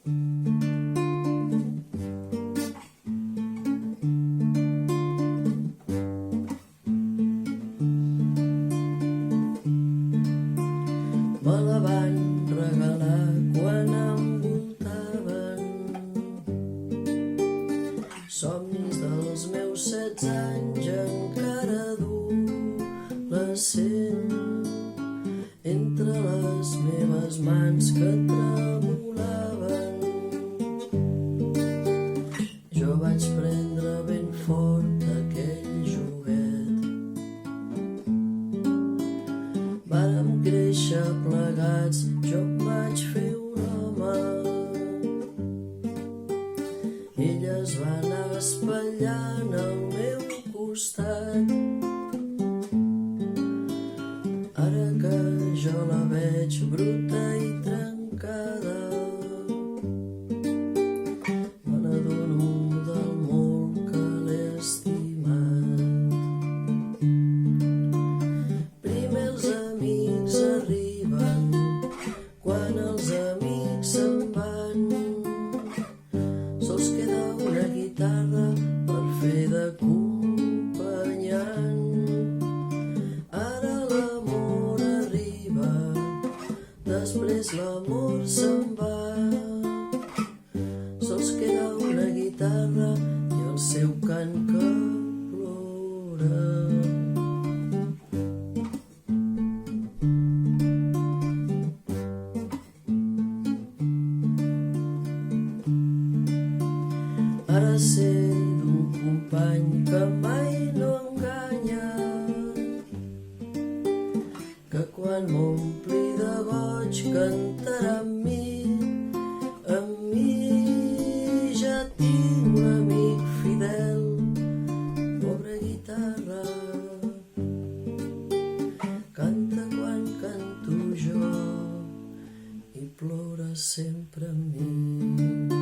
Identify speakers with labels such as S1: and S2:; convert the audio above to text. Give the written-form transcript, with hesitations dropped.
S1: Me la van regalar quan em voltaven. Somnis dels meus 16 anys, encara adolescent, entre les meves mans que tremolaven. Jo vaig prendre ben fort aquell joguet. Vàrem créixer plegats, jo em vaig fer un home. Ella es va anar espatllant al meu costat. Ara que jo la veig bruta i trencada, me n'adono del molt que l'he estimat. Primer els amics arriben, quan els amics se'n van, sols queda una guitarra per fer d'acompanyant. Ara l'amor arriba, després l'amor se'n va, sols queda una guitarra i el seu cant que plora. Ara sé d'un company que mai no enganya, que quan m'ompli de goig cantarà amb mi. Amb mi ja tinc un amic fidel, pobra guitarra, canta quan canto jo i plora sempre amb mi.